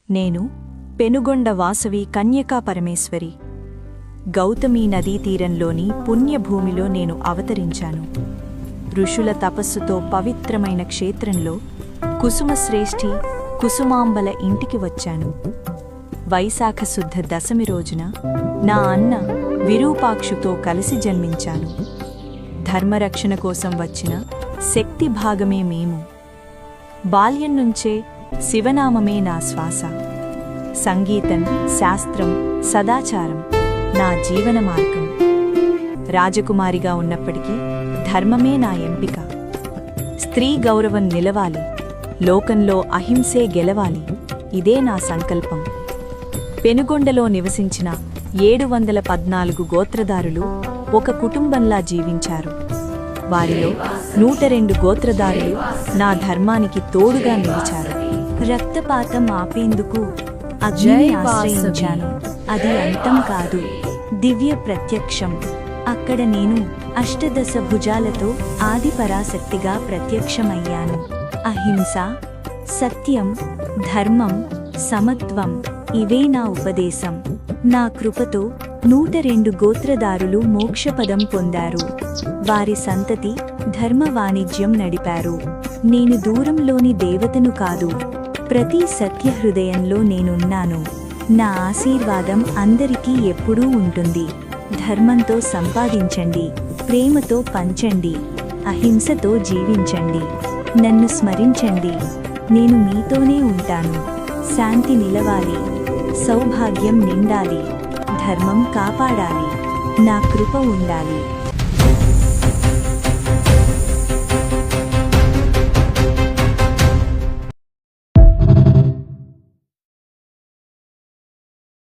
నేను పెనుగొండ వాసవి కన్యకా పరమేశ్వరి. గౌతమీ నదీ తీరంలోని పుణ్యభూమిలో నేను అవతరించాను. ఋషుల తపస్సుతో పవిత్రమైన క్షేత్రంలో కుసుమశ్రేష్ఠి కుసుమాంబల ఇంటికి వచ్చాను. వైశాఖ శుద్ధ దశమి రోజున నా అన్న విరూపాక్షుతో కలిసి జన్మించాను. ధర్మరక్షణ కోసం వచ్చిన శక్తి భాగమే మేము. బాల్యం నుంచే శివనామమే నా శ్వాస. సంగీతం, శాస్త్రం, సదాచారం నా జీవన మార్గం. రాజకుమారిగా ఉన్నప్పటికీ ధర్మమే నా ఎంపిక. స్త్రీ గౌరవం నిలవాలి, లోకంలో అహింసే గెలవాలి, ఇదే నా సంకల్పం. పెనుగొండలో నివసించిన 714 గోత్రదారులు ఒక కుటుంబంలా జీవించారు. వారిలో 102 గోత్రదారులు నా ధర్మానికి తోడుగా నిలిచారు. రక్తపాతం ఆపేందుకు అగ్నిని ఆశ్రయించాను. అది అంతం కాదు, దివ్య ప్రత్యక్షం. అక్కడ నేను అష్టదశ భుజాలతో ఆది పరాశక్తిగా ప్రత్యక్షమయ్యాను. అహింస, సత్యం, ధర్మం, సమత్వం ఇవే నా ఉపదేశం. నా కృపతో 102 గోత్రదారులు మోక్షపదం పొందారు. వారి సంతతి ధర్మ వాణిజ్యం నడిపారు. నేను దూరంలోని దేవతను కాదు, ప్రతి సత్య హృదయంలో నేనున్నాను. నా ఆశీర్వాదం అందరికీ ఎప్పుడూ ఉంటుంది. ధర్మంతో సంపాదించండి, ప్రేమతో పంచండి, అహింసతో జీవించండి. నన్ను స్మరించండి, నేను మీతోనే ఉంటాను. శాంతి నిలవాలి, సౌభాగ్యం నిండాలి, ధర్మం కాపాడాలి, నా కృప ఉండాలి.